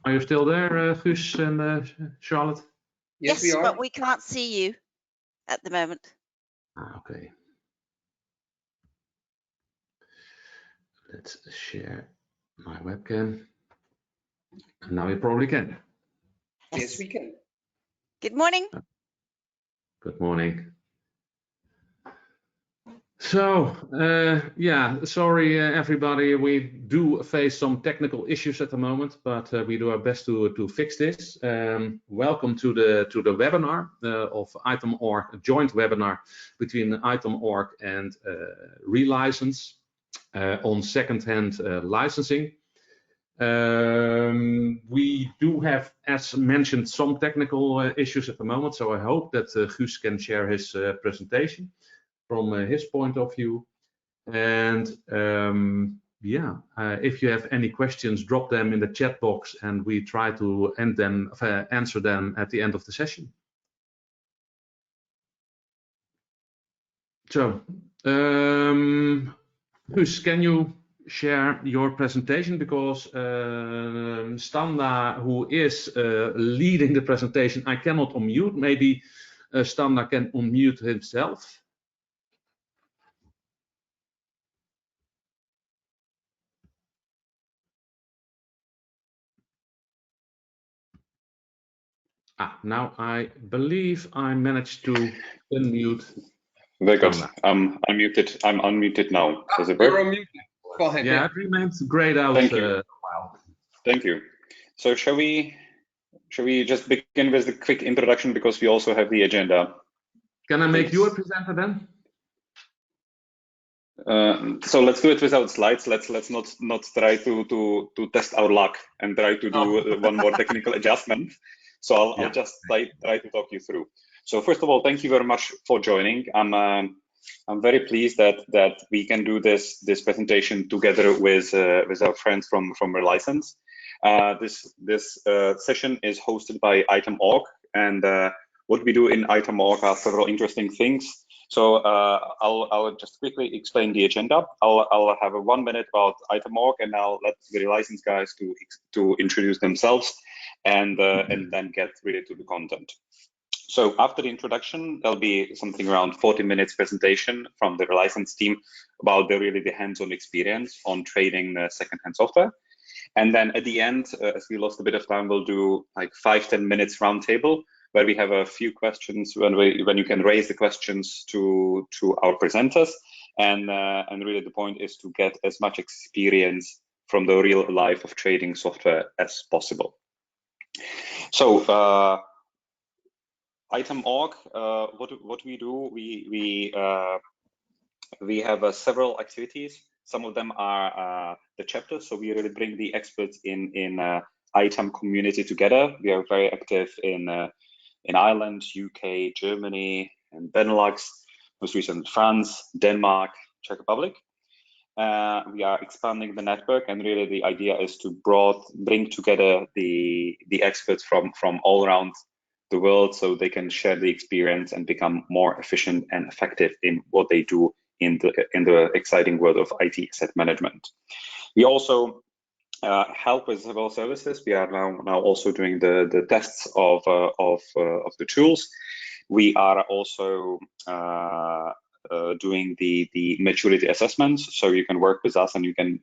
Are you still there, Guus and Charlotte? Yes, Yes, we are. but we can't see you at the moment. Okay. Let's share my webcam. Now you probably can. Yes, we can. Good morning. Good morning. So, yeah, sorry everybody, we do face some technical issues at the moment, but we do our best to fix this. Welcome to the webinar of Item.org, a joint webinar between Item.org and Relicense on second-hand licensing. We do have, as mentioned, some technical issues at the moment, so I hope that Guus can share his presentation from his point of view. And yeah, if you have any questions, drop them in the chat box and we try to answer them at the end of the session. So, Guus, can you share your presentation? Because Standa, who is leading the presentation, I cannot unmute. Maybe Standa can unmute himself. Now I believe I managed to unmute. Very good. Standa. I'm unmuted now. Does it You're work? unmuted. Go ahead. Yeah, it remains grayed out. Thank you. Thank you. So shall we just begin with the quick introduction, because we also have the agenda. Can I make Please. you a presenter then? So let's do it without slides. Let's not try to test our luck and try to do one more technical adjustment. So I'll just try to talk you through. So first of all, thank you very much for joining. I'm very pleased that we can do this presentation together with our friends from Relicense. This session is hosted by Item.org, and what we do in Item.org are several interesting things. So I'll just quickly explain the agenda. I'll have a 1 minute about Item.org, and I'll let the Relicense guys to introduce themselves and then get really to the content. So after the introduction, there'll be something around 40 minutes presentation from the Relicense team about the hands-on experience on trading second-hand software. And then at the end, as we lost a bit of time, we'll do like 5-10 minutes roundtable, where we have a few questions when you can raise the questions to our presenters. And really the point is to get as much experience from the real life of trading software as possible. So Item.org, what we do, we have several activities. Some of them are the chapters, so we really bring the experts in Item community together. We are very active in Ireland, UK, Germany, and Benelux, most recently France, Denmark, Czech Republic. We are expanding the network, and really the idea is to bring together the experts from all around the world, so they can share the experience and become more efficient and effective in what they do in the exciting world of IT asset management. We also help with several services. We are now also doing the tests of the tools. We are also doing the maturity assessments, so you can work with us and you can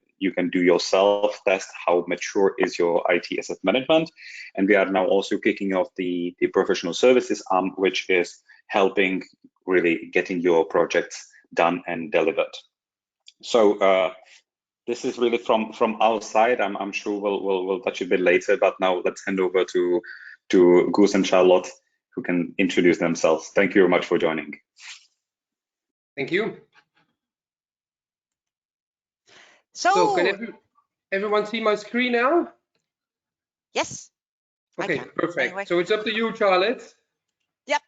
do yourself test how mature is your IT asset management. And we are now also kicking off the professional services arm, which is helping really getting your projects done and delivered. So this is really from our side. I'm sure we'll touch a bit later, but now let's hand over to Guus and Charlotte, who can introduce themselves. Thank you very much for joining. Thank you. So can everyone see my screen now? yes. Okay, perfect. Anyway. So it's up to you, Charlotte. Yep.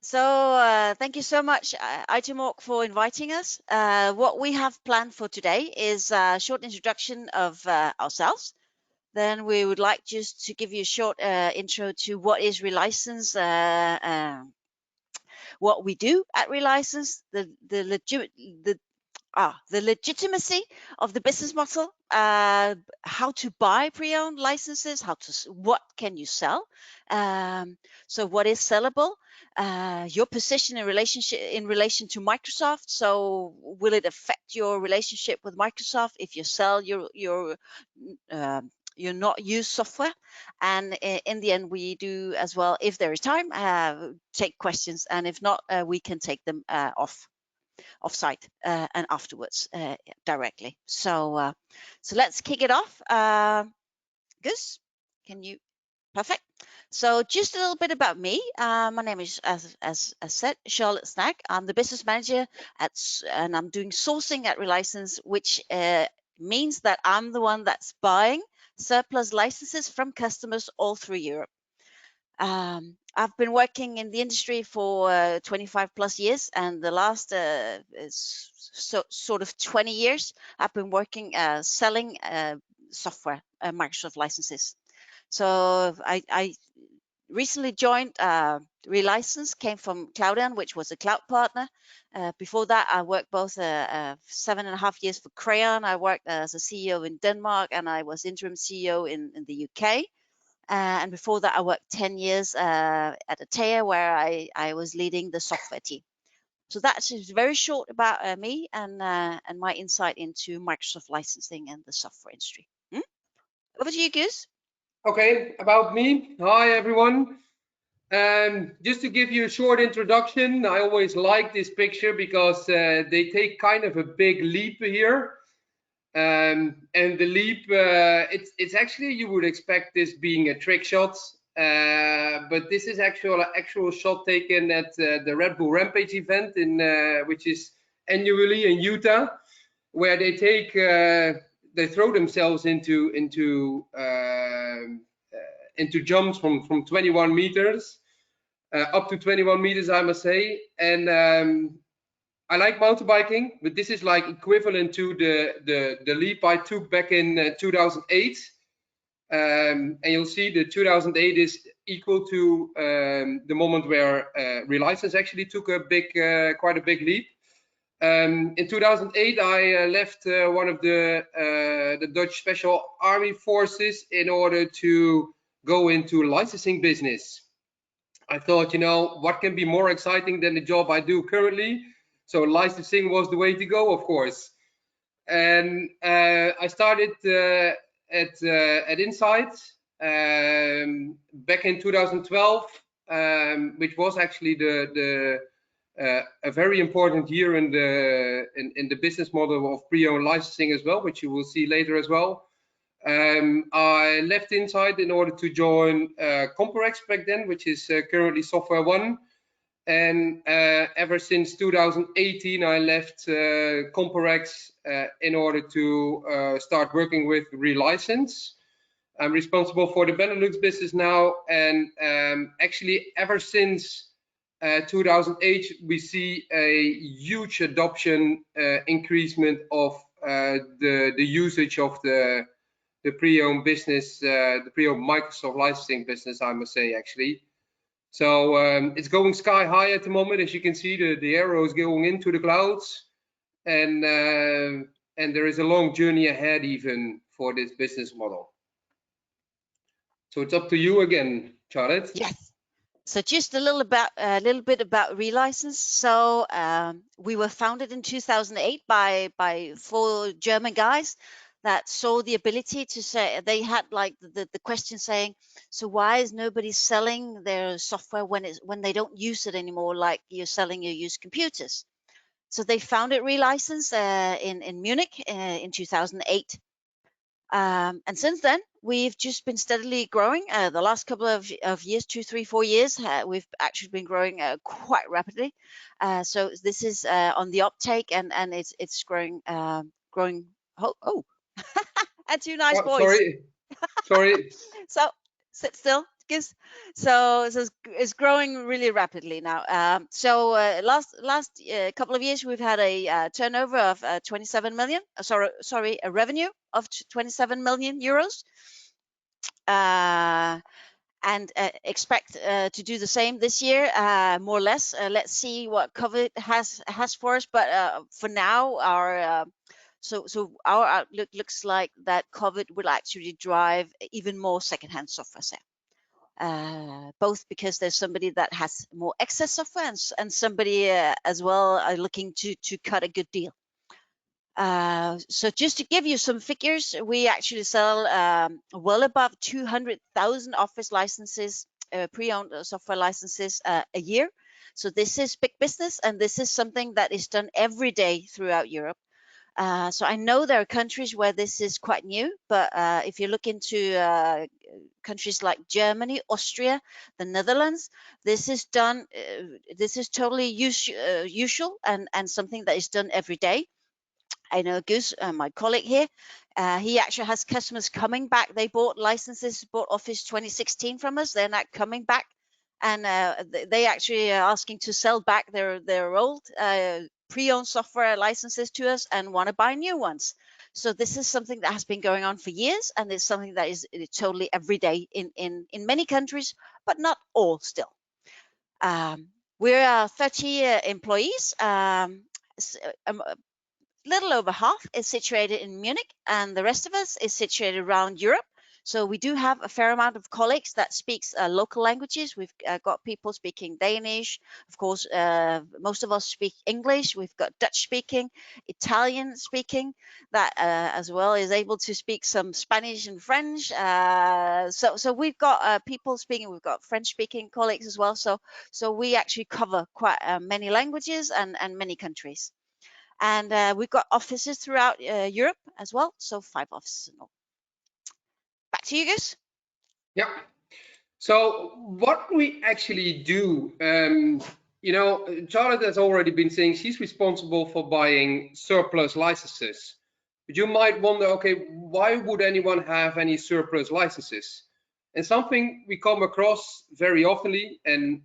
So thank you so much, Item.org, for inviting us. What we have planned for today is a short introduction of ourselves. Then we would like just to give you a short intro to what is Relicense, what we do at Relicense, the legitimacy of the business model, how to buy pre-owned licenses, what can you sell, so what is sellable, your position in relation to Microsoft. So will it affect your relationship with Microsoft if you sell your not used software? And in the end, we do as well, if there is time, take questions, and if not, we can take them off-site and afterwards directly. So let's kick it off. Gus, can you? Perfect. So just a little bit about me. My name is, as said, Charlotte Snack. I'm the business manager and I'm doing sourcing at Relicense, which means that I'm the one that's buying surplus licenses from customers all through Europe. I've been working in the industry for 25 plus years, and the last sort of 20 years, I've been working selling software, Microsoft licenses. So I recently joined Relicense, came from Cloudon, which was a cloud partner. Before that, I worked both 7.5 years for Crayon. I worked as a CEO in Denmark, and I was interim CEO in the UK. And before that, I worked 10 years at Atea, where I was leading the software team. So that's very short about me and my insight into Microsoft licensing and the software industry. Over to you, Gus. Okay, about me. Hi, everyone. Just to give you a short introduction, I always like this picture because they take kind of a big leap here. And the leap, it's actually, you would expect this being a trick shot, but this is actual shot taken at the Red Bull Rampage event which is annually in Utah, where they they throw themselves into jumps from 21 meters, up to 21 meters, I must say. And I like mountain biking, but this is like equivalent to the leap I took back in 2008. And you'll see the 2008 is equal to the moment where Relicense actually took quite a big leap. In 2008, I left one of the Dutch Special Army Forces in order to go into licensing business. I thought, what can be more exciting than the job I do currently? So licensing was the way to go, of course. And I started at Insight back in 2012, which was actually a very important year in the business model of pre-owned licensing as well, which you will see later as well. I left Insight in order to join Comparex back then, which is currently Software One. And ever since 2018, I left Comparex in order to start working with Relicense. I'm responsible for the Benelux business now, and actually ever since 2008, we see a huge adoption increasement of the usage of the pre-owned business, the pre-owned Microsoft licensing business, I must say, actually. So it's going sky high at the moment. As you can see, the arrow is going into the clouds, and there is a long journey ahead even for this business model. So it's up to you again, Charlotte. Yes. So just a little bit about Relicense. So we were founded in 2008 by 4 German guys that saw the ability to say, they had like the question saying, so why is nobody selling their software when they don't use it anymore, like you're selling your used computers? So they founded Relicense in Munich in 2008. And since then, we've just been steadily growing. The last couple of years, 2, 3, 4 years, we've actually been growing quite rapidly. So this is on the uptake, and it's growing. Oh, and 2 nice boys. Sorry. So sit still, Giz. So it's growing really rapidly now. So last couple of years, we've had a turnover of 27 million. Sorry, a revenue of 27 million euros. and expect to do the same this year, more or less. Let's see what COVID has for us, but for now, our outlook looks like that COVID will actually drive even more secondhand software sale. Both because there's somebody that has more excess software and somebody as well are looking to cut a good deal. So just to give you some figures, we actually sell well above 200,000 Office licenses, pre-owned software licenses a year. So this is big business, and this is something that is done every day throughout Europe. So I know there are countries where this is quite new, but if you look into countries like Germany, Austria, the Netherlands, this is done. This is totally usual and something that is done every day. I know Gus, my colleague here, he actually has customers coming back. They bought licenses, bought Office 2016 from us. They're not coming back, and they actually are asking to sell back their old pre-owned software licenses to us and want to buy new ones. So this is something that has been going on for years, and it's something that is totally every day in many countries, but not all still. We're 30 employees. Little over half is situated in Munich, and the rest of us is situated around Europe. So we do have a fair amount of colleagues that speaks local languages. We've got people speaking Danish. Of course, most of us speak English. We've got Dutch speaking, Italian speaking, that as well is able to speak some Spanish and French. So we've got people speaking. We've got French speaking colleagues as well. So we actually cover quite many languages and many countries. And we've got offices throughout Europe as well, so 5 offices in all. Back to you, Gus. Yeah. So what we actually do, Charlotte has already been saying she's responsible for buying surplus licenses. But you might wonder, okay, why would anyone have any surplus licenses? And something we come across very oftenly, and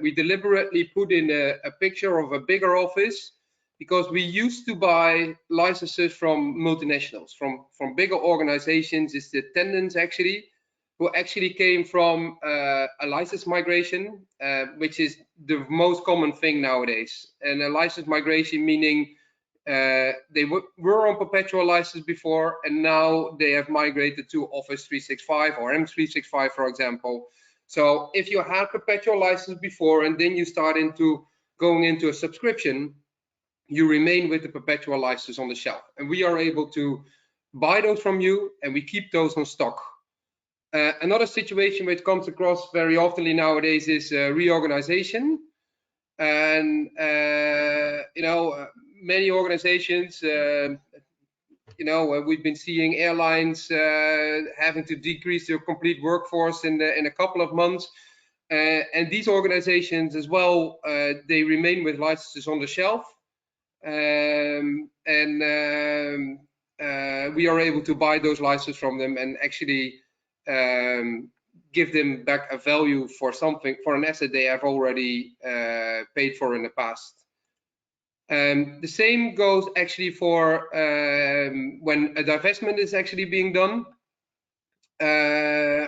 we deliberately put in a picture of a bigger office, because we used to buy licenses from multinationals, from bigger organizations. It's the attendants actually, who actually came from a license migration, which is the most common thing nowadays. And a license migration meaning they were on perpetual license before, and now they have migrated to Office 365 or M365, for example. So if you had perpetual license before and then you start going into a subscription, you remain with the perpetual license on the shelf, and we are able to buy those from you, and we keep those on stock. Another situation which comes across very oftenly nowadays is reorganization, and many organizations, we've been seeing airlines having to decrease their complete workforce in a couple of months, and these organizations as well, they remain with licenses on the shelf. We are able to buy those licenses from them and actually give them back a value for an asset they have already paid for in the past. The same goes actually for when a divestment is actually being done,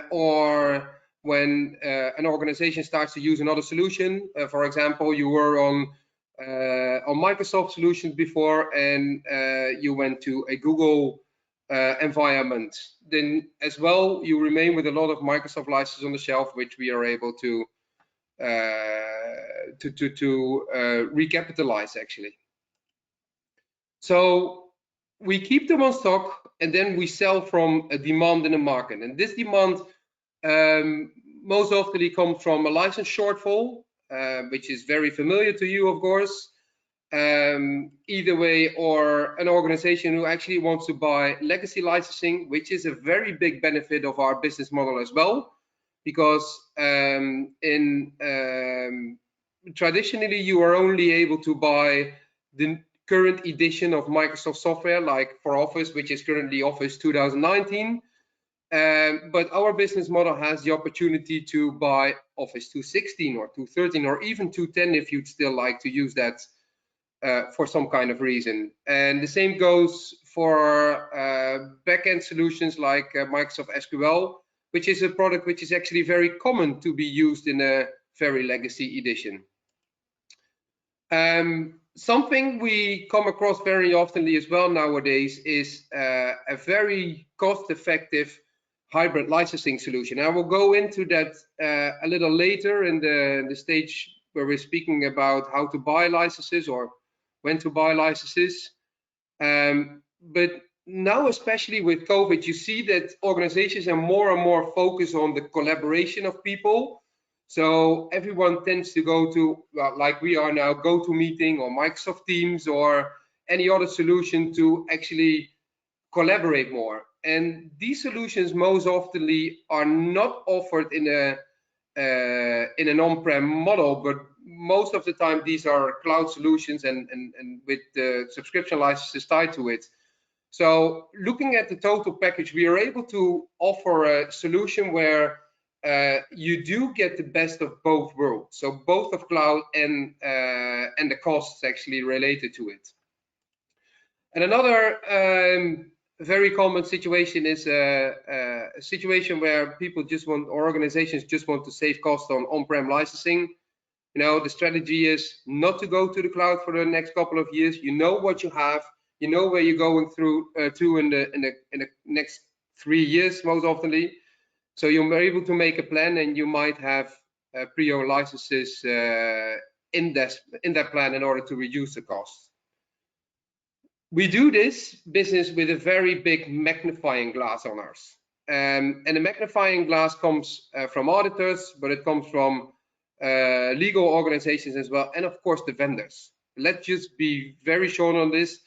or when an organization starts to use another solution. For example, you were on Microsoft solutions before, and you went to a Google environment. Then as well, you remain with a lot of Microsoft licenses on the shelf, which we are able to recapitalize actually. So we keep them on stock, and then we sell from a demand in the market. And this demand most often comes from a license shortfall, which is very familiar to you, of course, either way, or an organization who actually wants to buy legacy licensing, which is a very big benefit of our business model as well, because traditionally you are only able to buy the current edition of Microsoft software, like for Office, which is currently Office 2019. But our business model has the opportunity to buy Office 216 or 213 or even 210 if you'd still like to use that for some kind of reason. And the same goes for backend solutions like Microsoft SQL, which is a product which is actually very common to be used in a very legacy edition. Something we come across very oftenly as well nowadays is a very cost-effective hybrid licensing solution. I will go into that a little later in the stage where we're speaking about how to buy licenses or when to buy licenses. But now, especially with COVID, you see that organizations are more and more focused on the collaboration of people. So everyone tends to go to, like we are now, GoToMeeting or Microsoft Teams or any other solution to actually collaborate more. And these solutions most often are not offered in an on-prem model, but most of the time these are cloud solutions and with the subscription licenses tied to it. So looking at the total package, we are able to offer a solution where you do get the best of both worlds. So both of cloud and the costs actually related to it. And another very common situation is a situation where people just want, or organizations just want to save cost on on-prem licensing. You know, the strategy is not to go to the cloud for the next couple of years. You know what you have. You know where you're going through to in the next 3 years most oftenly. So you're able to make a plan, and you might have pre-owned licenses in that plan in order to reduce the cost. We do this business with a very big magnifying glass on us, and the magnifying glass comes from auditors, but it comes from legal organizations as well, and of course the vendors. Let's just be very short on this.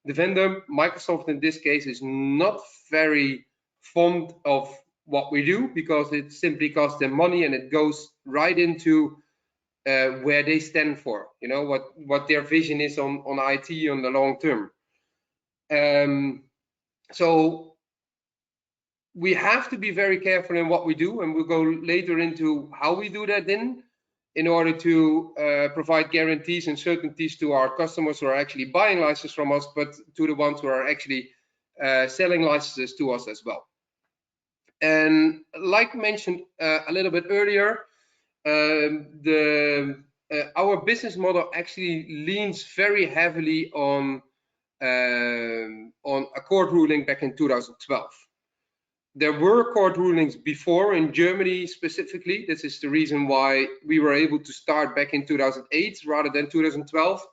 The vendor, Microsoft in this case, is not very fond of what we do because it simply costs them money, and it goes right into where they stand for, you know, what their vision is on IT on the long term. So we have to be very careful in what we do, and we'll go later into how we do that in order to provide guarantees and certainties to our customers who are actually buying licenses from us, but to the ones who are actually selling licenses to us as well. And like mentioned a little bit earlier, our business model actually leans very heavily on a court ruling back in 2012. There were court rulings before in Germany specifically. This is the reason why we were able to start back in 2008 rather than 2012.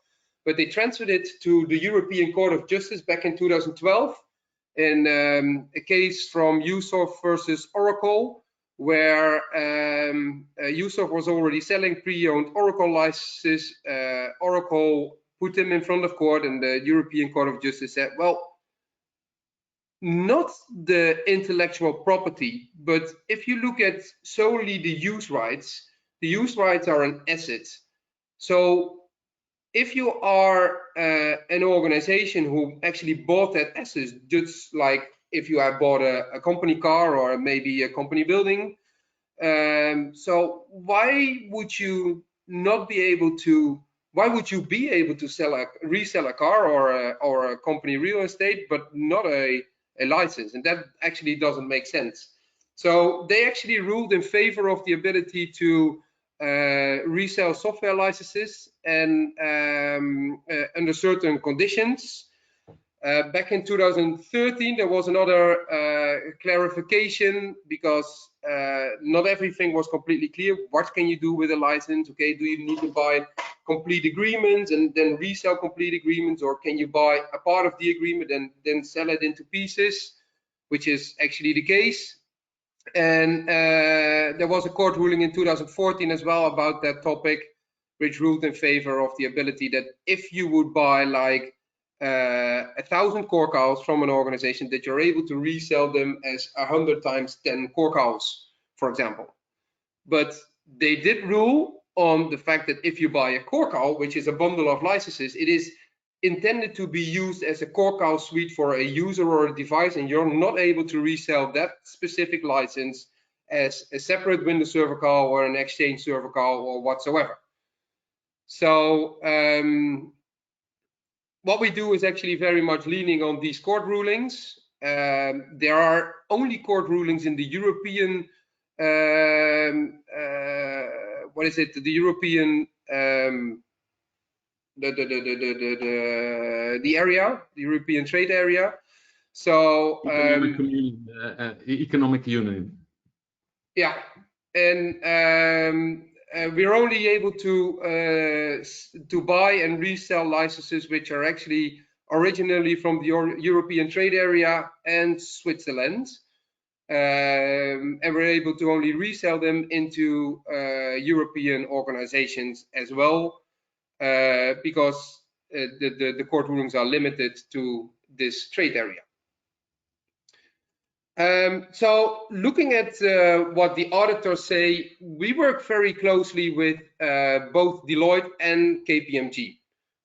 But they transferred it to the European Court of Justice back in 2012 in a case from Ubisoft versus Oracle, where Ubisoft was already selling pre-owned Oracle licenses. Oracle put them in front of court, and the European Court of Justice said, well, not the intellectual property, but if you look at solely the use rights are an asset. So if you are an organization who actually bought that asset, just like if you have bought a company car or maybe a company building, so why would you be able to resell a car or a company real estate, but not a license? And that actually doesn't make sense. So they actually ruled in favor of the ability to resell software licenses and under certain conditions. Back in 2013, there was another clarification because not everything was completely clear. What can you do with a license? Okay, do you need to buy complete agreements and then resell complete agreements, or can you buy a part of the agreement and then sell it into pieces, which is actually the case. And there was a court ruling in 2014 as well about that topic, which ruled in favor of the ability that if you would buy like 1,000 core cows from an organization, that you're able to resell them as 100 times 10 core cows, for example. But they did rule on the fact that if you buy a core cow, which is a bundle of licenses, it is intended to be used as a core cow suite for a user or a device, and you're not able to resell that specific license as a separate Windows Server call or an Exchange Server call or whatsoever. So what we do is actually very much leaning on these court rulings. There are only court rulings in the European, what is it? The European, the area, the European trade area. So economic union. Yeah, and we're only able to buy and resell licenses which are actually originally from the European trade area and Switzerland, and we're able to only resell them into European organizations as well, because the court rulings are limited to this trade area. So looking at what the auditors say, we work very closely with both Deloitte and KPMG,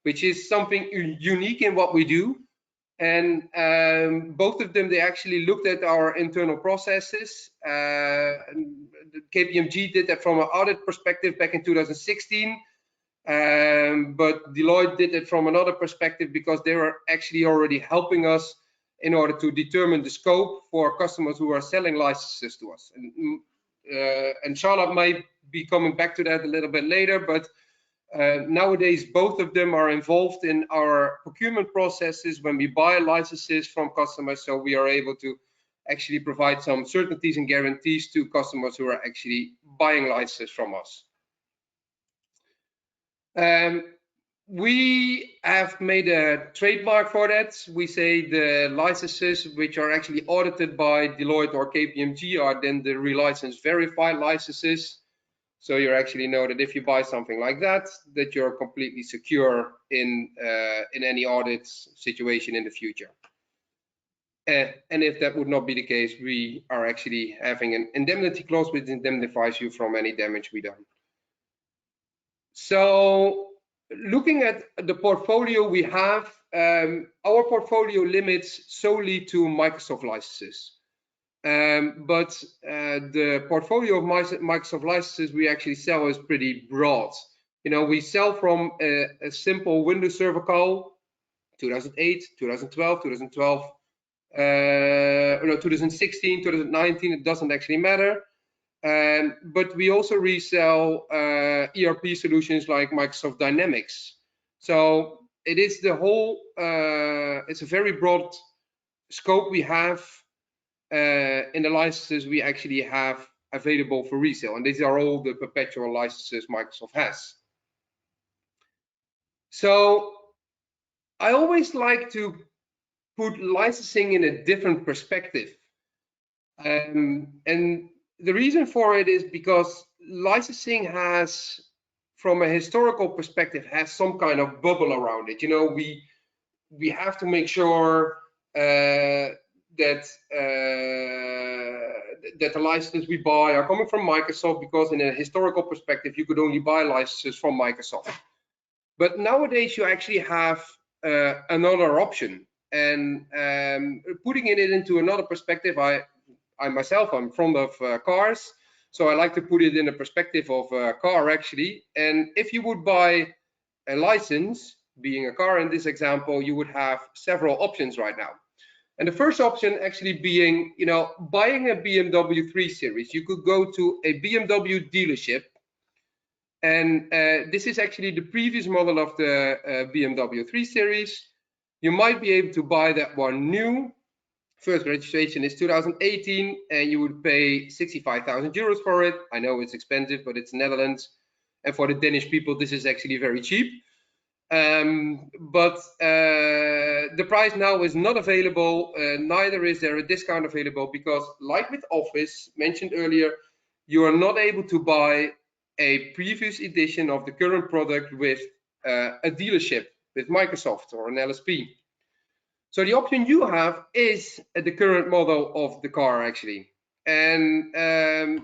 which is something unique in what we do. And both of them, they actually looked at our internal processes. KPMG did that from an audit perspective back in 2016. But Deloitte did it from another perspective because they were actually already helping us in order to determine the scope for customers who are selling licenses to us. And Charlotte might be coming back to that a little bit later, but nowadays both of them are involved in our procurement processes when we buy licenses from customers, so we are able to actually provide some certainties and guarantees to customers who are actually buying licenses from us. We have made a trademark for that. We say the licenses which are actually audited by Deloitte or KPMG are then the relicensed verified licenses. So you actually know that if you buy something like that, that you're completely secure in any audit situation in the future. And if that would not be the case, we are actually having an indemnity clause which indemnifies you from any damage we done. So looking at the portfolio we have, our portfolio limits solely to Microsoft licenses. But the portfolio of Microsoft licenses we actually sell is pretty broad. You know, we sell from a simple Windows Server call, 2008, 2012, 2016, 2019, it doesn't actually matter. But we also resell ERP solutions like Microsoft Dynamics. So it is the whole, it's a very broad scope we have in the licenses we actually have available for resale. And these are all the perpetual licenses Microsoft has. So I always like to put licensing in a different perspective. And the reason for it is because licensing has, from a historical perspective, has some kind of bubble around it. You know, we have to make sure that the licenses we buy are coming from Microsoft, because in a historical perspective, you could only buy licenses from Microsoft. But nowadays, you actually have another option. And putting it into another perspective, I myself, I'm fond of cars, so I like to put it in a perspective of a car actually. And if you would buy a license, being a car in this example, you would have several options right now. And the first option actually being, you know, buying a BMW 3 Series. You could go to a BMW dealership, and this is actually the previous model of the BMW 3 Series. You might be able to buy that one new. First registration is 2018, and you would pay 65,000 euros for it. I know it's expensive, but it's Netherlands, and for the Danish people, this is actually very cheap. But the price now is not available. Neither is there a discount available, because, like with Office mentioned earlier, you are not able to buy a previous edition of the current product with a dealership, with Microsoft or an LSP. So the option you have is the current model of the car actually, and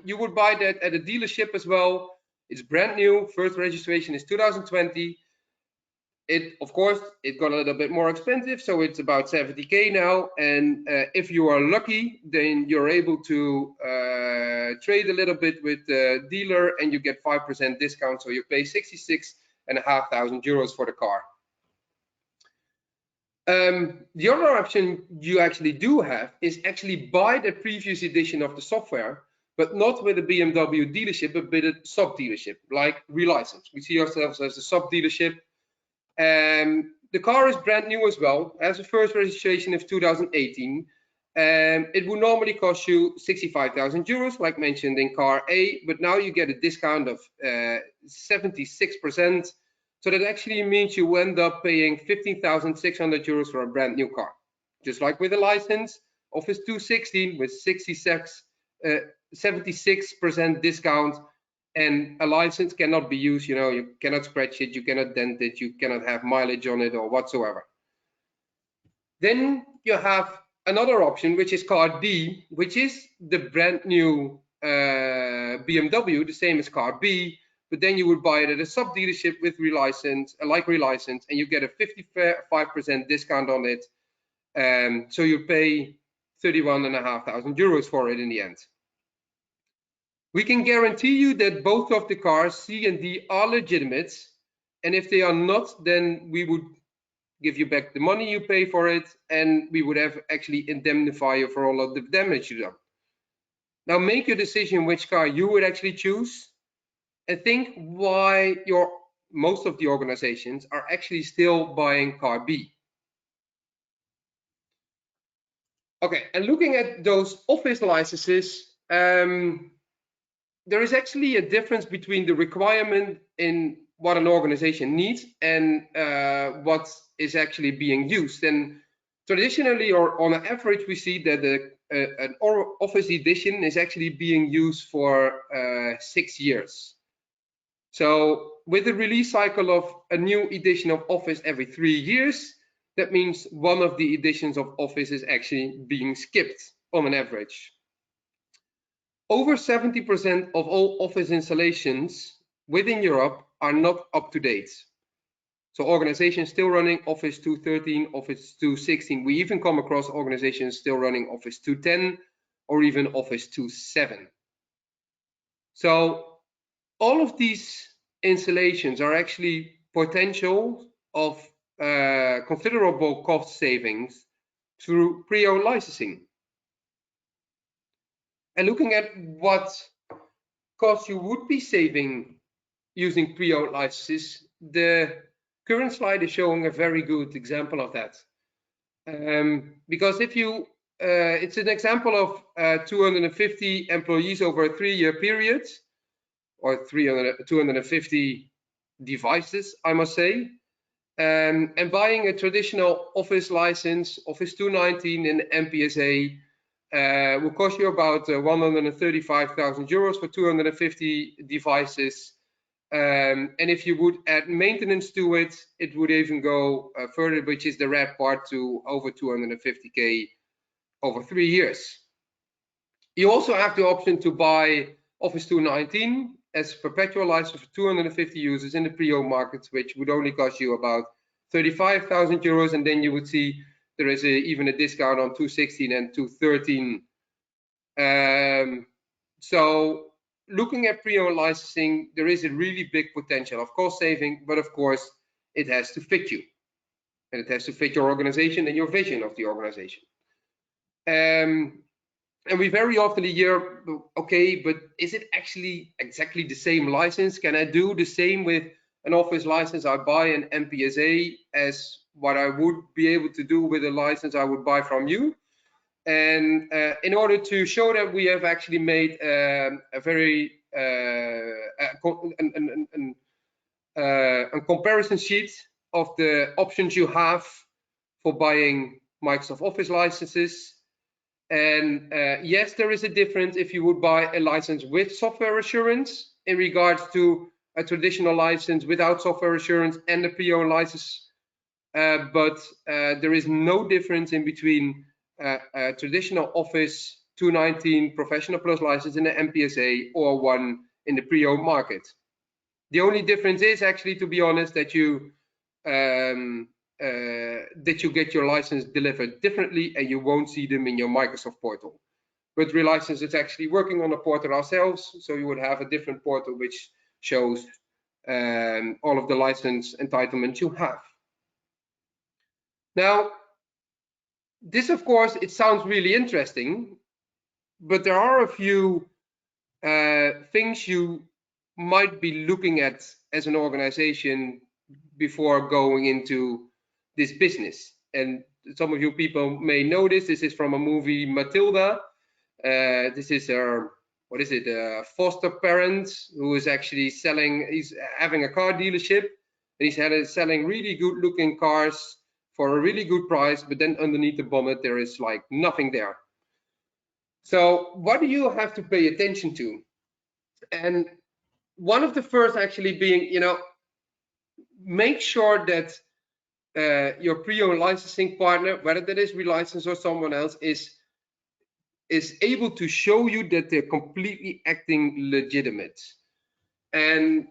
you would buy that at a dealership as well. It's brand new. First registration is 2020. Of course, it got a little bit more expensive, so it's about 70k now. And if you are lucky, then you're able to trade a little bit with the dealer, and you get 5% discount. So you pay 66,500 euros for the car. The other option you actually do have is actually buy the previous edition of the software, but not with a BMW dealership, but with a sub dealership, like Relicense. We see ourselves as a sub dealership. The car is brand new as well, has a first registration of 2018. It would normally cost you 65,000 euros, like mentioned in car A, but now you get a discount of 76%. So that actually means you end up paying 15,600 euros for a brand new car. Just like with a license, Office 216 with 76% discount, and a license cannot be used, you cannot scratch it, you cannot dent it, you cannot have mileage on it or whatsoever. Then you have another option, which is car D, which is the brand new BMW, the same as car B, but then you would buy it at a sub dealership with Relicense, and you get a 55% discount on it. So you pay 31,500 euros for it in the end. We can guarantee you that both of the cars, C and D, are legitimate, and if they are not, then we would give you back the money you pay for it, and we would have actually indemnify you for all of the damage you done. Now make your decision which car you would actually choose, and think why most of the organizations are actually still buying car B. Okay, and looking at those office licenses, there is actually a difference between the requirement in what an organization needs and what is actually being used. And traditionally, or on average, we see that an Office edition is actually being used for 6 years. So with the release cycle of a new edition of Office every 3 years, that means one of the editions of Office is actually being skipped on an average. Over 70% of all Office installations within Europe are not up to date. So organizations still running Office 2.13, Office 2.16. We even come across organizations still running Office 2.10 or even Office 2.7. So all of these installations are actually potential of considerable cost savings through pre-owned licensing. And looking at what costs you would be saving using pre-owned licenses, the current slide is showing a very good example of that. Because if you, it's an example of 250 employees over a 3-year period, or 250 devices, I must say. And buying a traditional Office license, Office 219 and MPSA, will cost you about 135,000 euros for 250 devices. And if you would add maintenance to it, it would even go further, which is the red part, to over 250k over 3 years. You also have the option to buy Office 219 as perpetual license for 250 users in the pre-owned market, which would only cost you about 35,000 euros, and then you would see there is even a discount on 216 and 213. So looking at pre-owned licensing, there is a really big potential of cost saving, but of course it has to fit you, and it has to fit your organization and your vision of the organization. And we very often hear, okay, but is it actually exactly the same license? Can I do the same with an Office license I buy an MPSA as what I would be able to do with a license I would buy from you? And in order to show that, we have actually made a very a comparison sheet of the options you have for buying Microsoft Office licenses. And yes, there is a difference if you would buy a license with software assurance in regards to a traditional license without software assurance and a pre-owned license. But there is no difference in between a traditional Office 219 Professional Plus license in the MPSA or one in the pre-owned market. The only difference is actually, to be honest, that you get your license delivered differently and you won't see them in your Microsoft portal. But Relicense is actually working on a portal ourselves, so you would have a different portal which shows all of the license entitlements you have. Now, this, of course, it sounds really interesting, but there are a few things you might be looking at as an organization before going into this business. And some of you people may know this. This is from a movie, Matilda. This is a foster parent who is actually he's having a car dealership, and he's selling really good looking cars for a really good price, but then underneath the bonnet there is like nothing there. So what do you have to pay attention to? And one of the first actually being, make sure that your pre-owned licensing partner, whether that is Relicense or someone else, is able to show you that they're completely acting legitimate. And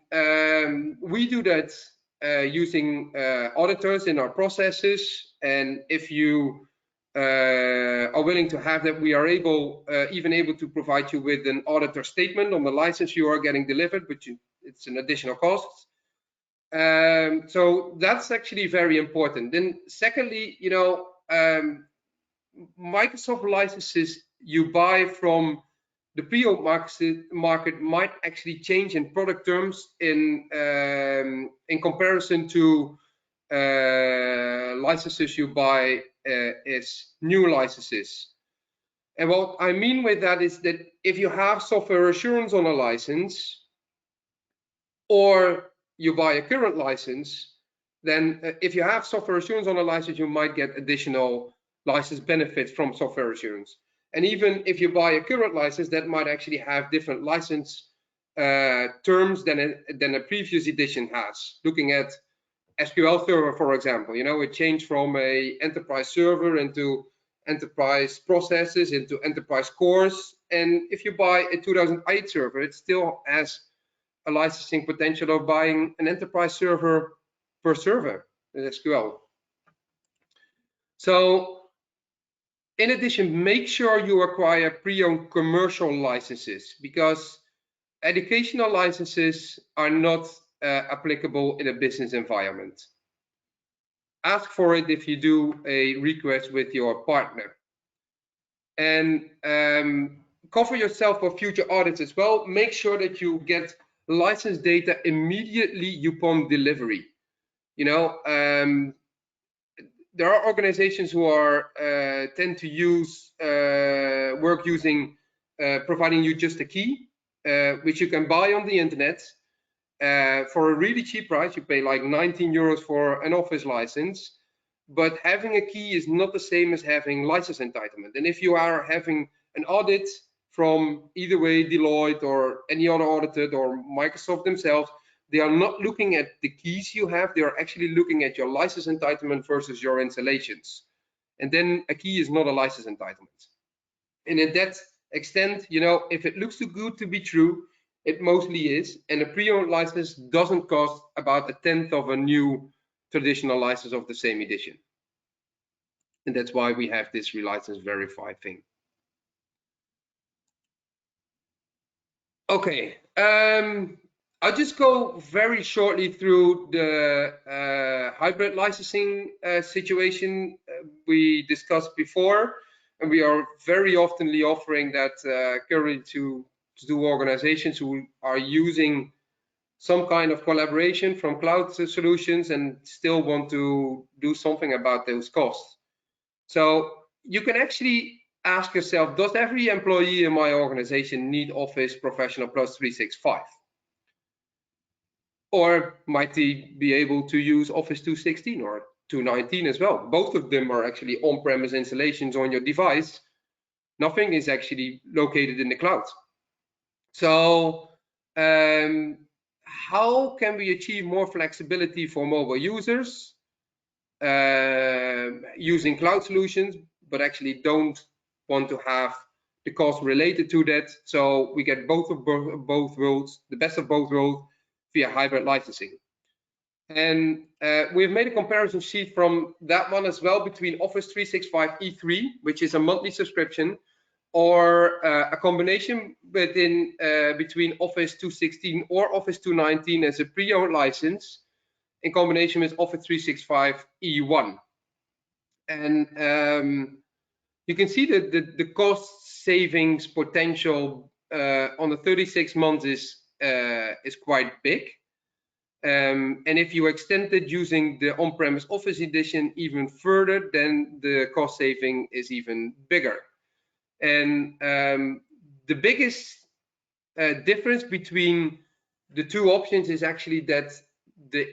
we do that using auditors in our processes. And if you are willing to have that, we are even able to provide you with an auditor statement on the license you are getting delivered, but it's an additional cost. So that's actually very important. Then secondly, Microsoft licenses you buy from the pre-owned market might actually change in product terms in comparison to licenses you buy as new licenses. And what I mean with that is that if you have software assurance on a license, or you buy a current license, then if you have software assurance on a license, you might get additional license benefits from software assurance. And even if you buy a current license, that might actually have different license terms than a previous edition has. Looking at SQL Server, for example, it changed from a enterprise server into enterprise processes into enterprise cores. And if you buy a 2008 server, it still has a licensing potential of buying an enterprise server per server in SQL. So in addition, make sure you acquire pre-owned commercial licenses, because educational licenses are not applicable in a business environment. Ask for it if you do a request with your partner. And cover yourself for future audits as well. Make sure that you get license data immediately upon delivery. There are organizations who tend to use work using providing you just a key, which you can buy on the internet for a really cheap price. You pay like 19 euros for an office license, but having a key is not the same as having license entitlement. And if you are having an audit from either way Deloitte or any other auditor or Microsoft themselves, they are not looking at the keys you have, they are actually looking at your license entitlement versus your installations. And then a key is not a license entitlement. And in that extent, if it looks too good to be true, it mostly is. And a pre-owned license doesn't cost about 1/10 of a new traditional license of the same edition. And that's why we have this relicense verified thing. Okay. I'll just go very shortly through the hybrid licensing situation we discussed before, and we are very oftenly offering that currently to organizations who are using some kind of collaboration from cloud solutions and still want to do something about those costs. So you can actually ask yourself, does every employee in my organization need Office Professional Plus 365? Or might they be able to use Office 216 or 219 as well? Both of them are actually on-premise installations on your device. Nothing is actually located in the cloud. So how can we achieve more flexibility for mobile users using cloud solutions, but actually don't want to have the cost related to that? So we get both worlds, the best of both worlds, via hybrid licensing. And we've made a comparison sheet from that one as well between Office 365 E3, which is a monthly subscription, or a combination between Office 216 or Office 219 as a pre-owned license in combination with Office 365 E1. And you can see that the cost savings potential on the 36 months is quite big. And if you extend it using the on-premise Office edition even further, then the cost saving is even bigger. And the biggest difference between the two options is actually that the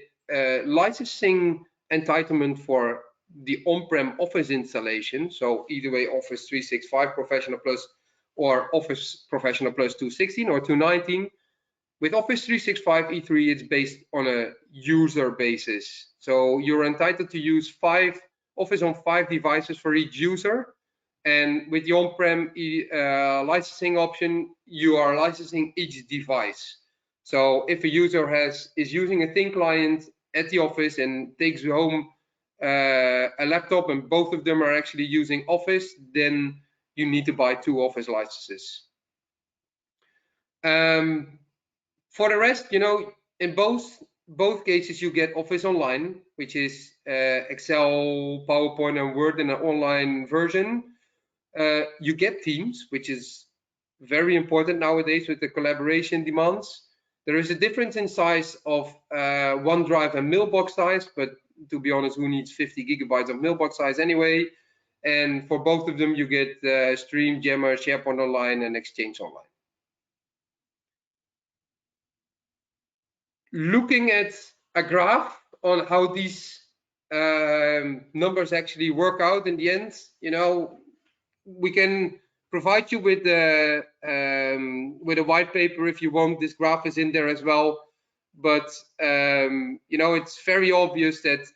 licensing entitlement for the on-prem Office installation, so either way Office 365 Professional Plus or Office Professional Plus 216 or 219, with Office 365 E3, it's based on a user basis. So you're entitled to use Office on 5 devices for each user. And with the on-prem licensing option, you are licensing each device. So if a user is using a thin client at the office and takes home a laptop and both of them are actually using Office, then you need to buy 2 Office licenses. For the rest, in both cases, you get Office Online, which is Excel, PowerPoint, and Word in an online version. You get Teams, which is very important nowadays with the collaboration demands. There is a difference in size of OneDrive and mailbox size, but to be honest, who needs 50 gigabytes of mailbox size anyway? And for both of them, you get Stream, Jammer, SharePoint Online, and Exchange Online. Looking at a graph on how these numbers actually work out in the end, we can provide you with a white paper if you want. This graph is in there as well, but it's very obvious that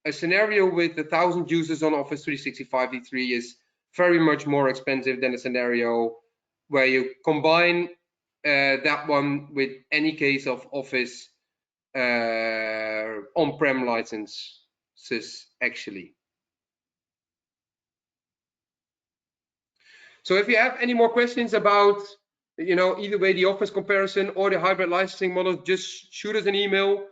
a scenario with 1,000 users on Office 365 E3 is very much more expensive than a scenario where you combine that one with any case of Office on-prem licenses actually. So if you have any more questions about, either way, the Office comparison or the hybrid licensing model, just shoot us an email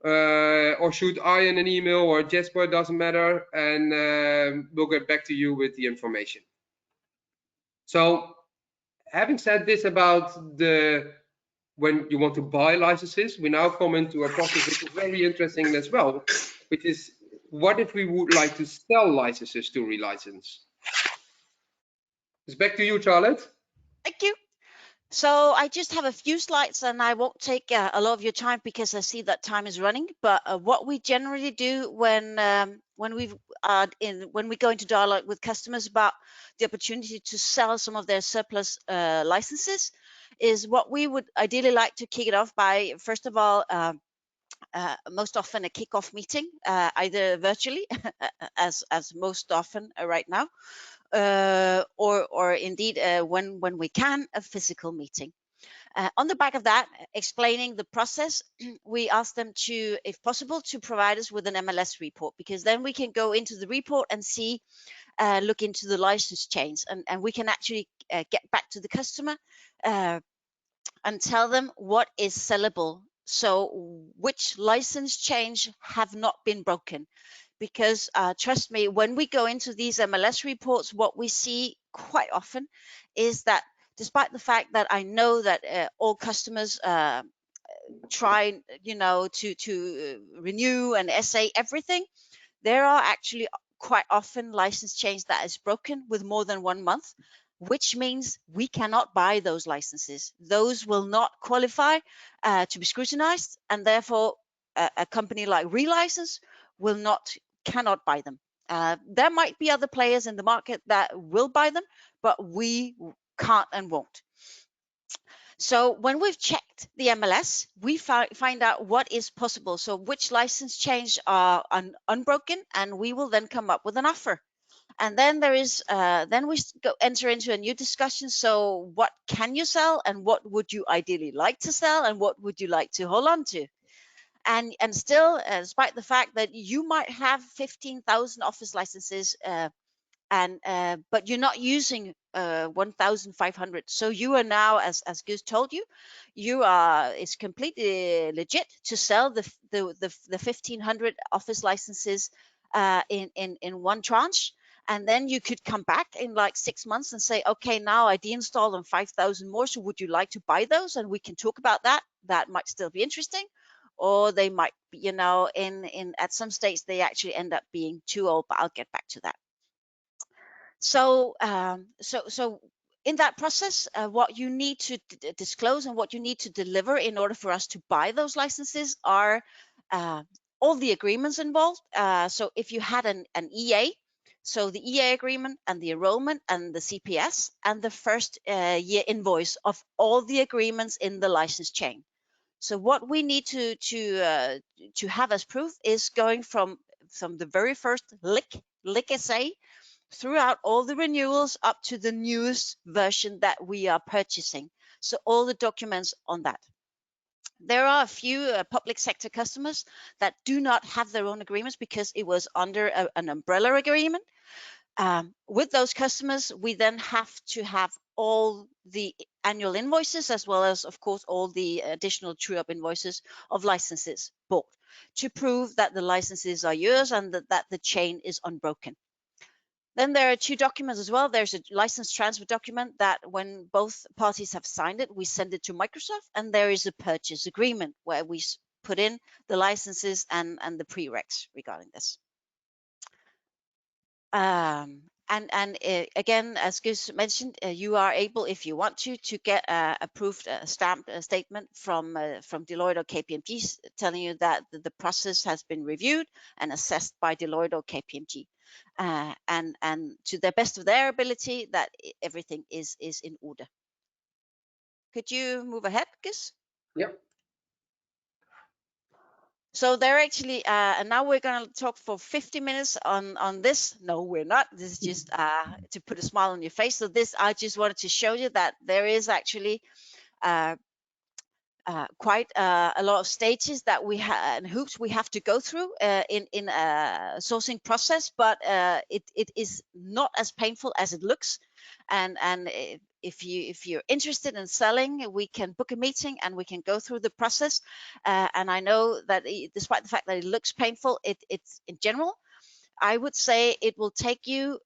or shoot Arjen an email or Jesper, doesn't matter, and we'll get back to you with the information. So having said this about when you want to buy licenses, we now come into a process which is very interesting as well, which is what if we would like to sell licenses to relicense? It's back to you, Charlotte. Thank you. So I just have a few slides and I won't take a lot of your time because I see that time is running. But what we generally do when we go into dialogue with customers about the opportunity to sell some of their surplus licenses is what we would ideally like to kick it off by, first of all, most often a kickoff meeting, either virtually as most often right now, or indeed when we can, a physical meeting. On the back of that, explaining the process, we ask them to, if possible, to provide us with an MLS report, because then we can go into the report and see, look into the license chains, and we can actually get back to the customer and tell them what is sellable. So which license change have not been broken. Because trust me, when we go into these MLS reports, what we see quite often is that despite the fact that I know that all customers try, to renew and SA everything, there are actually quite often license change that is broken with more than 1 month, which means we cannot buy those licenses. Those will not qualify to be scrutinized, and therefore a company like Relicense cannot buy them. There might be other players in the market that will buy them, but we can't and won't. So when we've checked the MLS, we find out what is possible. So which license change are unbroken, and we will then come up with an offer. And then then we enter into a new discussion. So what can you sell, and what would you ideally like to sell, and what would you like to hold on to? And still, despite the fact that you might have 15,000 Office licenses, but you're not using 1,500. So you are now, as Gus told you, it's completely legit to sell the 1,500 Office licenses in one tranche, and then you could come back in like 6 months and say, okay, now I deinstalled on 5,000 more, so would you like to buy those? And we can talk about that. That might still be interesting. Or they might, you know, at some states they actually end up being too old, but I'll get back to that. So so in that process, what you need to disclose and what you need to deliver in order for us to buy those licenses are all the agreements involved. So if you had an EA, so the EA agreement and the enrollment and the CPS and the first year invoice of all the agreements in the license chain. So what we need to have as proof is going from the very first lick SA throughout all the renewals up to the newest version that we are purchasing. So all the documents on that. There are a few public sector customers that do not have their own agreements because it was under an umbrella agreement. With those customers, we then have to have all the annual invoices, as well as, of course, all the additional true-up invoices of licenses bought to prove that the licenses are yours and that the chain is unbroken. Then there are two documents as well. There's a license transfer document that when both parties have signed it, we send it to Microsoft, and there is a purchase agreement where we put in the licenses and the prereqs regarding this. Again, as Gus mentioned, you are able, if you want to get approved stamped statement from Deloitte or KPMG telling you that the process has been reviewed and assessed by Deloitte or KPMG, and to the best of their ability that everything is in order. Could you move ahead, Gus? Yep. So they're actually, and now we're going to talk for 50 minutes on this. No, we're not. This is just to put a smile on your face. So this, I just wanted to show you that there is actually quite a lot of stages that we have and hoops we have to go through in a sourcing process, but it is not as painful as it looks. And if you're interested in selling, we can book a meeting and we can go through the process. And I know that despite the fact that it looks painful, it's in general, I would say it will take you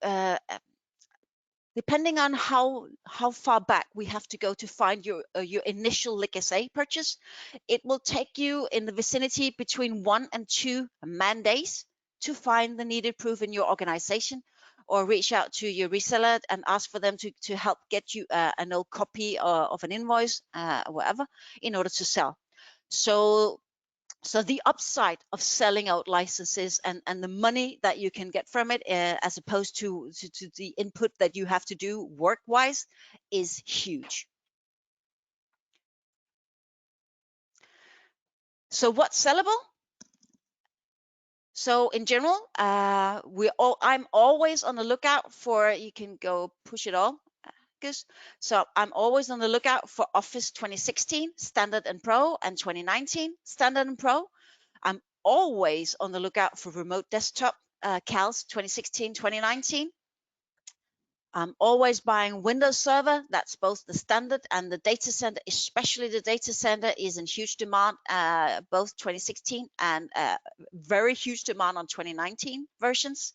depending on how far back we have to go to find your initial Lick SA purchase, it will take you in the vicinity between 1 and 2 man days to find the needed proof in your organization, or reach out to your reseller and ask for them to help get you an old copy of an invoice or whatever in order to sell. So the upside of selling out licenses and the money that you can get from it, as opposed to the input that you have to do work-wise, is huge. So what's sellable? So in general, I'm always on the lookout for, you can go push it all, Gus. So I'm always on the lookout for Office 2016 Standard and Pro and 2019 Standard and Pro. I'm always on the lookout for remote desktop CALs 2016, 2019. I'm always buying Windows Server. That's both the standard and the data center, especially the data center is in huge demand, both 2016 and very huge demand on 2019 versions.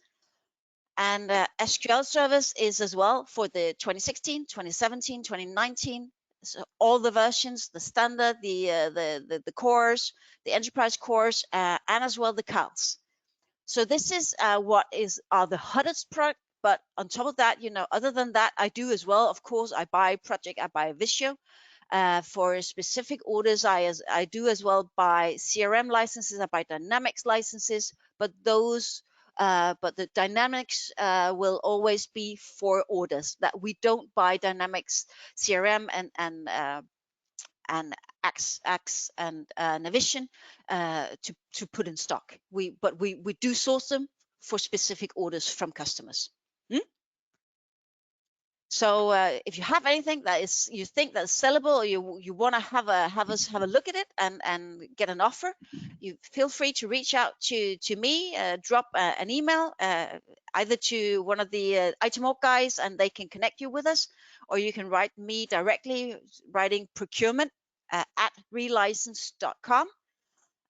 And SQL service is as well for the 2016, 2017, 2019. So all the versions, the standard, the cores, the enterprise cores, and as well the CALs. So this is what are the hottest product. But on top of that, other than that, I do as well. Of course, I buy Visio. For specific orders, I do as well buy CRM licenses. I buy Dynamics licenses, but the Dynamics will always be for orders. That we don't buy Dynamics CRM and Axe and Navision to put in stock. But we do source them for specific orders from customers. So if you have anything that you think that's sellable, or you want to have us have a look at it and get an offer, you feel free to reach out to me, drop an email either to one of the Itemorg guys and they can connect you with us, or you can write me directly, writing procurement at relicense.com.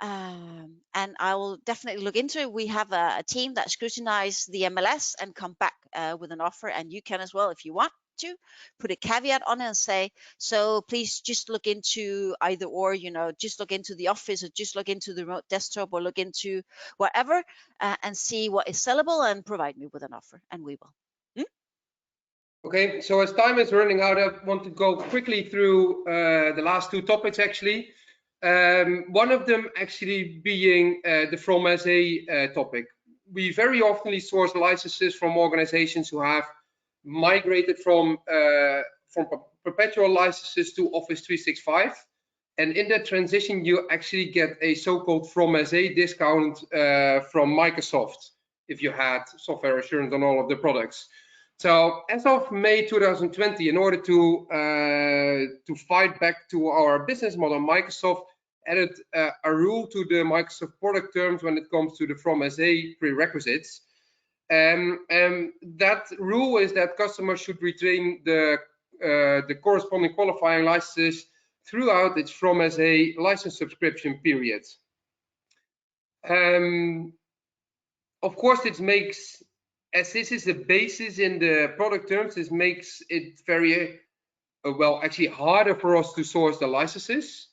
And I will definitely look into it. We have a team that scrutinize the MLS and come back with an offer, and you can as well if you want to put a caveat on it and say, so please just look into either or, just look into the office or just look into the remote desktop or look into whatever and see what is sellable and provide me with an offer, and we will. Okay, so as time is running out, I want to go quickly through the last two topics actually. One of them actually being the from SA topic. We very often source licenses from organizations who have migrated from perpetual licenses to Office 365. And in that transition, you actually get a so-called from SA discount from Microsoft if you had software assurance on all of the products. So as of May 2020, in order to fight back to our business model, Microsoft added a rule to the Microsoft product terms when it comes to the from SA prerequisites. That rule is that customers should retain the corresponding qualifying licenses throughout its from SA license subscription period. Of course, it makes, as this is the basis in the product terms, this makes it very, well, actually harder for us to source the licenses.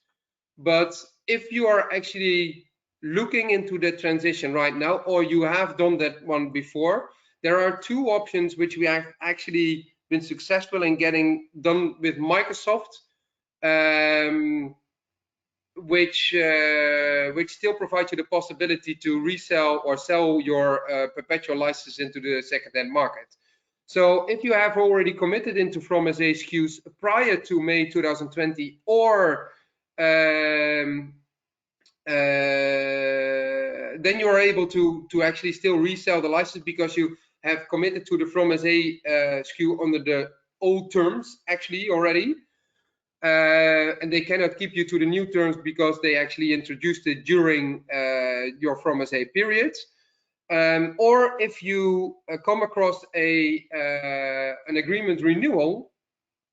But if you are actually looking into the transition right now, or you have done that one before, there are two options which we have actually been successful in getting done with Microsoft, which still provides you the possibility to resell or sell your perpetual license into the second-hand market. So if you have already committed into from SA SKUs prior to May 2020, or then you are able to actually still resell the license because you have committed to the from SA SKU under the old terms actually already. And they cannot keep you to the new terms because they actually introduced it during your from SA period. Or if you come across an agreement renewal,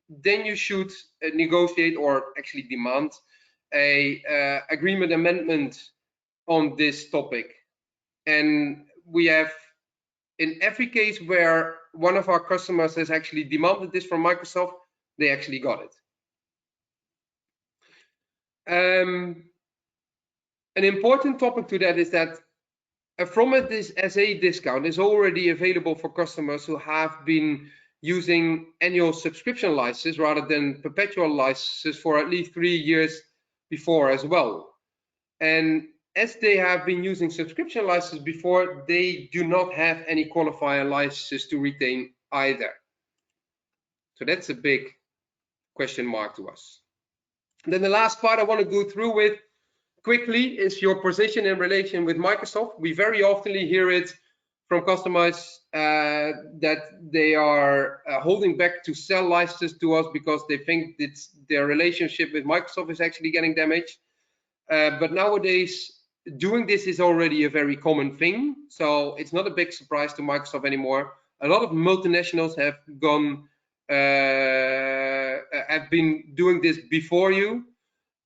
then you should negotiate or actually demand a agreement amendment on this topic. And we have, in every case where one of our customers has actually demanded this from Microsoft, they actually got it. An important topic to that is that from this SA discount is already available for customers who have been using annual subscription licenses rather than perpetual licenses for at least 3 years before as well. And as they have been using subscription licenses before, they do not have any qualifying licenses to retain either. So that's a big question mark to us. And then the last part I want to go through with quickly is your position in relation with Microsoft. We very often hear it from customers that they are holding back to sell licenses to us because they think it's their relationship with Microsoft is actually getting damaged. But nowadays, doing this is already a very common thing. So it's not a big surprise to Microsoft anymore. A lot of multinationals have been doing this before you.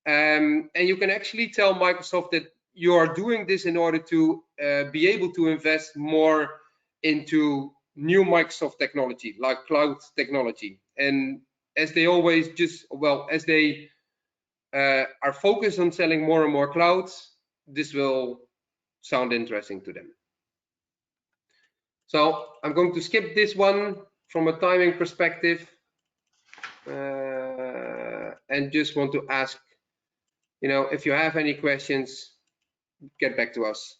And you can actually tell Microsoft that you are doing this in order to be able to invest more into new Microsoft technology, like cloud technology. And as they always as they are focused on selling more and more clouds, this will sound interesting to them. So I'm going to skip this one from a timing perspective and just want to ask, if you have any questions, get back to us.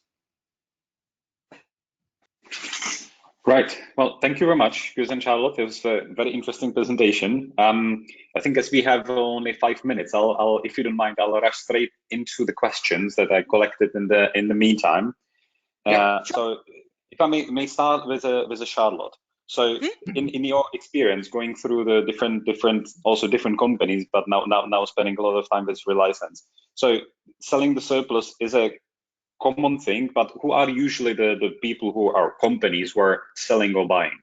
Right. Well, thank you very much, Gus and Charlotte. It was a very interesting presentation. I think as we have only 5 minutes, I'll, if you don't mind, I'll rush straight into the questions that I collected in the meantime. Yeah, sure. So, if I may start with a Charlotte. So, in your experience, going through the different companies, but now spending a lot of time with Relicense. So, selling the surplus is a common thing, but who are usually the people who are companies who are selling or buying?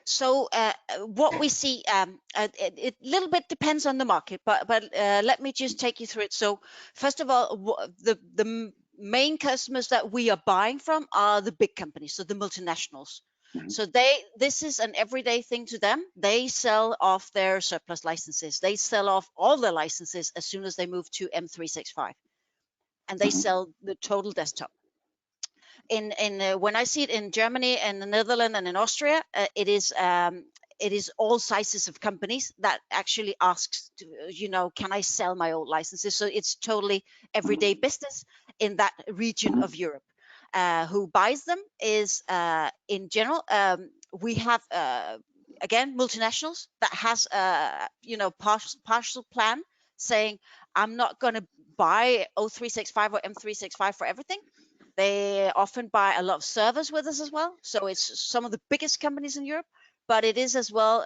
So what we see, it little bit depends on the market, but let me just take you through it. So first of all, the main customers that we are buying from are the big companies, so the multinationals. So this is an everyday thing to them. They sell off their surplus licenses. They sell off all their licenses as soon as they move to M365, and they sell the total desktop. When I see it in Germany and the Netherlands and in Austria, it is all sizes of companies that actually asks, can I sell my old licenses? So it's totally everyday business in that region of Europe. Who buys them is in general, we have again multinationals that has partial plan saying, I'm not going to buy O365 or M365 for everything. They often buy a lot of servers with us as well. So it's some of the biggest companies in Europe, but it is as well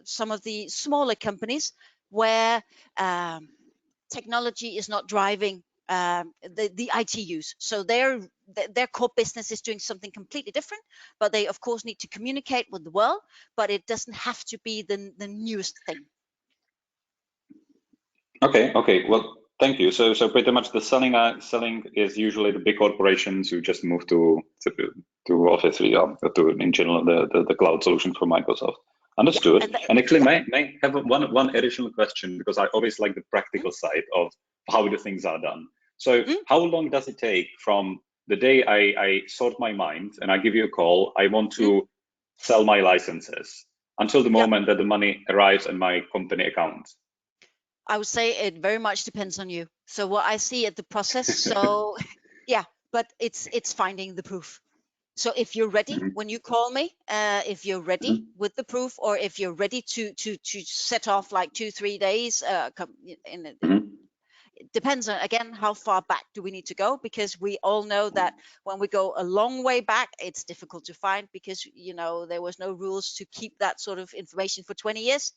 some of the smaller companies where technology is not driving the IT use. So their core business is doing something completely different, but they of course need to communicate with the world, but it doesn't have to be the newest thing. Okay. Well, thank you. So pretty much the selling is usually the big corporations who just move to Office 3 to in general the cloud solution for Microsoft. Understood. Yeah, and actually, may I have one additional question, because I always like the practical side of how the things are done. So how long does it take from the day I sort my mind and I give you a call, I want to sell my licenses, until the moment that the money arrives in my company account? I would say it very much depends on you. So what I see at the process, so yeah, but it's finding the proof. So if you're ready when you call me, if you're ready with the proof, or if you're ready to set off like 2-3 days, it depends on, again, how far back do we need to go, because we all know that when we go a long way back, it's difficult to find, because there was no rules to keep that sort of information for 20 years.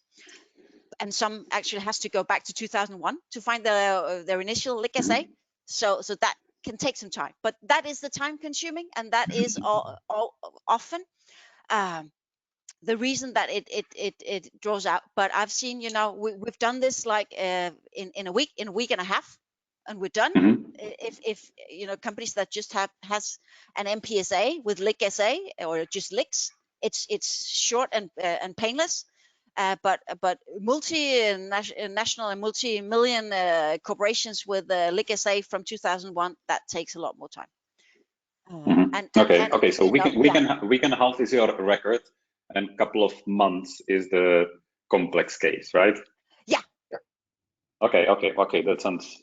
And some actually has to go back to 2001 to find their initial LIC-SA. So that can take some time, but that is the time consuming, and that is all often the reason that it draws out. But I've seen, we've done this like in a week and a half, and we're done. If companies that just has an MPSA with LIC-SA or just LICs, it's short and painless. But multinational and multi-million corporations with LIC-SA from 2001, that takes a lot more time. Okay. So week and a half is your record, and a couple of months is the complex case, right? Yeah. Okay. That sounds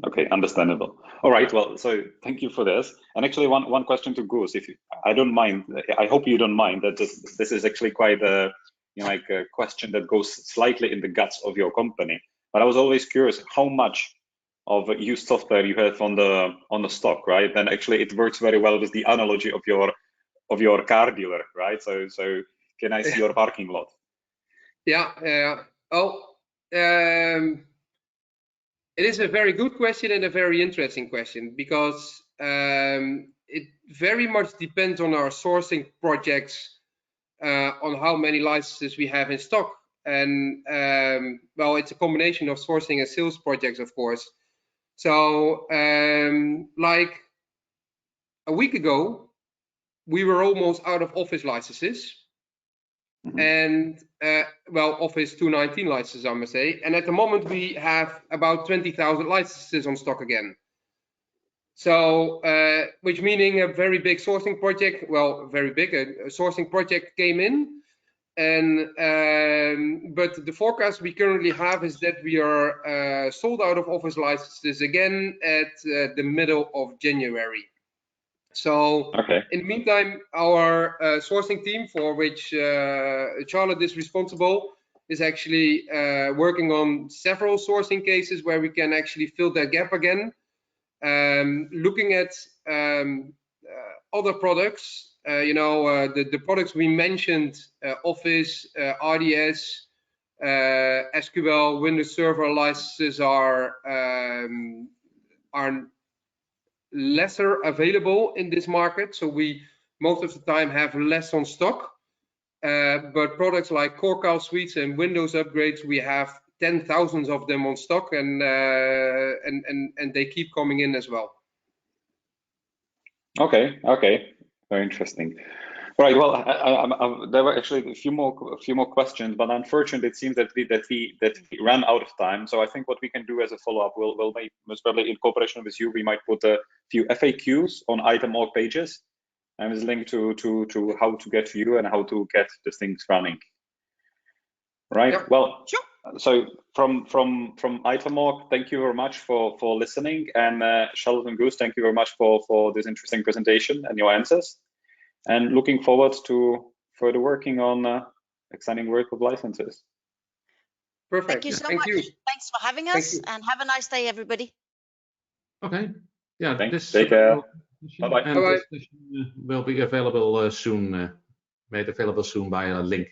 okay. Understandable. All right. Well, so thank you for this. And actually, one question to Goose, if I don't mind. I hope you don't mind that this is actually quite a a question that goes slightly in the guts of your company. But I was always curious how much of used software you have on the stock, right? And actually, it works very well with the analogy of your car dealer, right? So can I see your parking lot? Yeah. It is a very good question and a very interesting question, because it very much depends on our sourcing projects, on how many licenses we have in stock. And well, it's a combination of sourcing and sales projects, of course. So like a week ago, we were almost out of Office licenses, and well, Office 2019 licenses, I must say. And at the moment, we have about 20,000 licenses on stock again. So, which meaning a very big sourcing project, well, very big, a sourcing project came in. And but the forecast we currently have is that we are sold out of Office licenses again at the middle of January. So in the meantime, our sourcing team, for which Charlotte is responsible, is actually working on several sourcing cases where we can actually fill that gap again. Looking at other products, the products we mentioned, Office, RDS, SQL, Windows Server licenses are lesser available in this market, so we most of the time have less on stock. But products like Core suites and Windows upgrades, we have 10,000 of them on stock, and they keep coming in as well. Okay, very interesting. Right. Well, there were actually a few more questions, but unfortunately, it seems that we ran out of time. So I think what we can do as a follow-up, we'll make, most probably in cooperation with you, we might put a few FAQs on item.org pages, and with link to how to get to you and how to get the things running. Right. Yep. Well, sure. So from item.org, thank you very much for listening, and Charlotte and Goose, thank you very much for this interesting presentation and your answers. And looking forward to further working on exciting work with licenses. Perfect. Thank you so much. Thanks for having us, and have a nice day, everybody. Okay. Yeah. Thanks. Take care. Bye-bye. And this session will be available soon, made available soon by a link.